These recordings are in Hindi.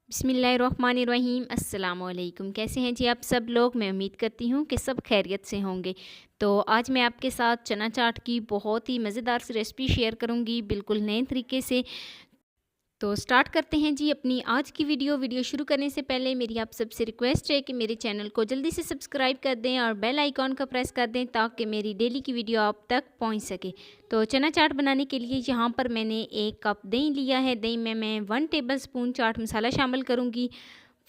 बिस्मिल्लाहिर्रहमानिर्रहीम अस्सलाम वालेकुम। कैसे हैं जी आप सब लोग। मैं उम्मीद करती हूँ कि सब खैरियत से होंगे। तो आज मैं आपके साथ चना चाट की बहुत ही मज़ेदार सी रेसिपी शेयर करूँगी, बिल्कुल नए तरीके से। तो स्टार्ट करते हैं जी अपनी आज की वीडियो शुरू करने से पहले मेरी आप सबसे रिक्वेस्ट है कि मेरे चैनल को जल्दी से सब्सक्राइब कर दें और बेल आइकॉन का प्रेस कर दें ताकि मेरी डेली की वीडियो आप तक पहुंच सके। तो चना चाट बनाने के लिए यहाँ पर मैंने 1 कप दही लिया है। दही में मैं 1 टेबल स्पून चाट मसाला शामिल करूँगी,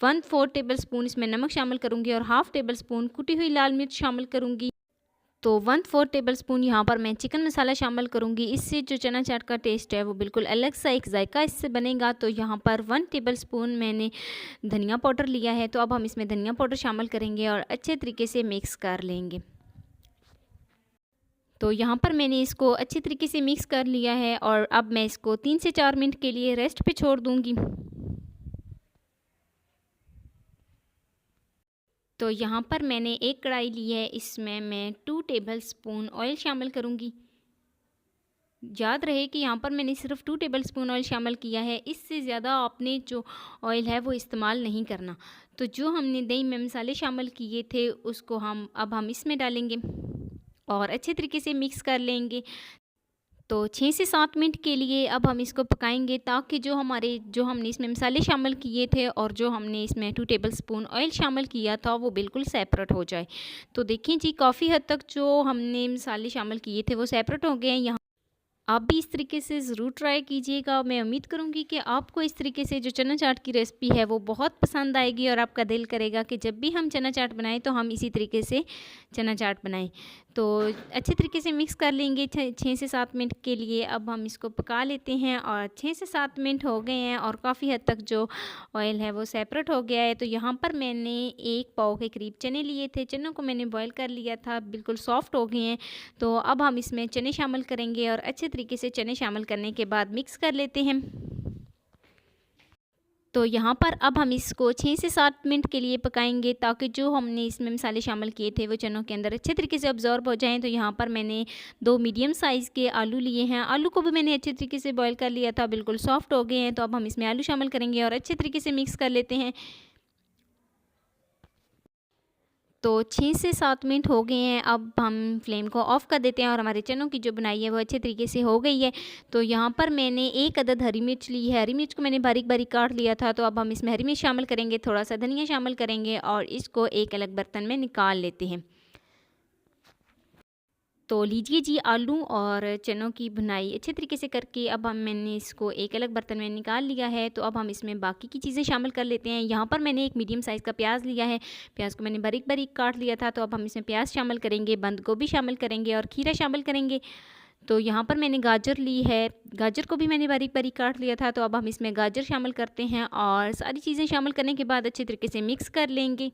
1/4 टेबल स्पून इसमें नमक शामिल करूँगी और हाफ़ टेबल स्पून कुटी हुई लाल मिर्च शामिल करूँगी। तो 1/4 टेबल स्पून यहाँ पर मैं चिकन मसाला शामिल करूँगी। इससे जो चना चाट का टेस्ट है वो बिल्कुल अलग सा एक जायका इससे बनेगा। तो यहाँ पर 1 टेबल स्पून मैंने धनिया पाउडर लिया है। तो अब हम इसमें धनिया पाउडर शामिल करेंगे और अच्छे तरीके से मिक्स कर लेंगे। तो यहाँ पर मैंने इसको अच्छे तरीके से मिक्स कर लिया है और अब मैं इसको 3 से 4 मिनट के लिए रेस्ट पे छोड़ दूँगी। तो यहाँ पर मैंने एक कढ़ाई ली है, इसमें मैं 2 टेबल स्पून ऑयल शामिल करूँगी। याद रहे कि यहाँ पर मैंने सिर्फ 2 टेबल स्पून ऑयल शामिल किया है, इससे ज़्यादा आपने जो ऑयल है वो इस्तेमाल नहीं करना। तो जो हमने दही में मसाले शामिल किए थे उसको हम इसमें डालेंगे और अच्छे तरीके से मिक्स कर लेंगे। तो 6 से 7 मिनट के लिए अब हम इसको पकाएंगे ताकि जो हमने इसमें मसाले शामिल किए थे और जो हमने इसमें 2 टेबल स्पून ऑयल शामिल किया था वो बिल्कुल सेपरेट हो जाए। तो देखिए जी, काफ़ी हद तक जो हमने मसाले शामिल किए थे वो सेपरेट हो गए हैं। यहाँ आप भी इस तरीके से ज़रूर ट्राई कीजिएगा। मैं उम्मीद करूँगी कि आपको इस तरीके से जो चना चाट की रेसिपी है वो बहुत पसंद आएगी और आपका दिल करेगा कि जब भी हम चना चाट बनाएं तो हम इसी तरीके से चना चाट बनाएं। तो अच्छे तरीके से मिक्स कर लेंगे 6 से 7 मिनट के लिए। अब हम इसको पका लेते हैं और 6 से 7 मिनट हो गए हैं और काफ़ी हद तक जो ऑयल है वो सेपरेट हो गया है। तो यहाँ पर मैंने 1 पाव के करीब चने लिए थे। चनों को मैंने बॉईल कर लिया था, बिल्कुल सॉफ्ट हो गए हैं। तो अब हम इसमें चने शामिल करेंगे और अच्छे तरीके से चने शामिल करने के बाद मिक्स कर लेते हैं। तो यहाँ पर अब हम इसको 6 से 7 मिनट के लिए पकाएंगे ताकि जो हमने इसमें मसाले शामिल किए थे वो चनों के अंदर अच्छे तरीके से अब्जॉर्ब हो जाएं। तो यहाँ पर मैंने 2 मीडियम साइज़ के आलू लिए हैं। आलू को भी मैंने अच्छे तरीके से बॉईल कर लिया था, बिल्कुल सॉफ्ट हो गए हैं। तो अब हम इसमें आलू शामिल करेंगे और अच्छे तरीके से मिक्स कर लेते हैं। तो 6 से 7 मिनट हो गए हैं। अब हम फ्लेम को ऑफ़ कर देते हैं और हमारे चनों की जो बनाई है वो अच्छे तरीके से हो गई है। तो यहाँ पर मैंने 1 अदद हरी मिर्च ली है। हरी मिर्च को मैंने बारीक बारीक काट लिया था। तो अब हम इसमें हरी मिर्च शामिल करेंगे, थोड़ा सा धनिया शामिल करेंगे और इसको एक अलग बर्तन में निकाल लेते हैं। तो लीजिए जी, आलू और चनों की भुनाई अच्छे तरीके से करके अब मैंने इसको एक अलग बर्तन में निकाल लिया है। तो अब हम इसमें बाकी की चीज़ें शामिल कर लेते हैं। यहाँ पर मैंने एक मीडियम साइज़ का प्याज लिया है। प्याज को मैंने बारीक बारीक काट लिया था। तो अब हम इसमें प्याज शामिल करेंगे, बंद गोभी शामिल करेंगे और खीरा शामिल करेंगे। तो यहाँ पर मैंने गाजर ली है। गाजर को भी मैंने बारीक बारीक काट लिया था। तो अब हम इसमें गाजर शामिल करते हैं और सारी चीज़ें शामिल करने के बाद अच्छे तरीके से मिक्स कर लेंगे।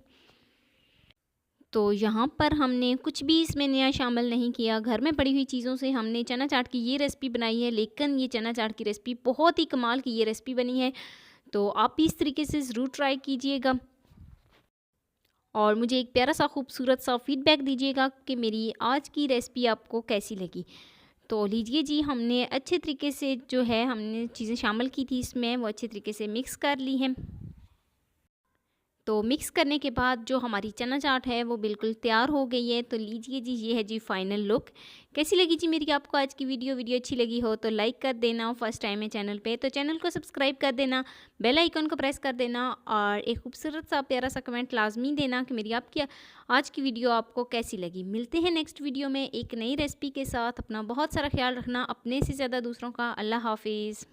तो यहाँ पर हमने कुछ भी इसमें नया शामिल नहीं किया, घर में पड़ी हुई चीज़ों से हमने चना चाट की ये रेसिपी बनाई है। लेकिन ये चना चाट की रेसिपी बहुत ही कमाल की ये रेसिपी बनी है। तो आप भी इस तरीके से ज़रूर ट्राई कीजिएगा और मुझे एक प्यारा सा खूबसूरत सा फीडबैक दीजिएगा कि मेरी आज की रेसिपी आपको कैसी लगी। तो लीजिए जी, हमने अच्छे तरीके से जो है हमने चीज़ें शामिल की थी इसमें वो अच्छे तरीके से मिक्स कर ली हैं। तो मिक्स करने के बाद जो हमारी चना चाट है वो बिल्कुल तैयार हो गई है। तो लीजिए जी, ये है जी फाइनल लुक। कैसी लगी जी मेरी आपको आज की वीडियो अच्छी लगी हो तो लाइक कर देना। फर्स्ट टाइम है चैनल पे तो चैनल को सब्सक्राइब कर देना, बेल आइकन को प्रेस कर देना और एक खूबसूरत सा प्यारा सा कमेंट लाजमी देना कि मेरी आपकी आज की वीडियो आपको कैसी लगी। मिलते हैं नेक्स्ट वीडियो में एक नई रेसिपी के साथ। अपना बहुत सारा ख्याल रखना, अपने से ज़्यादा दूसरों का। अल्लाह हाफिज़।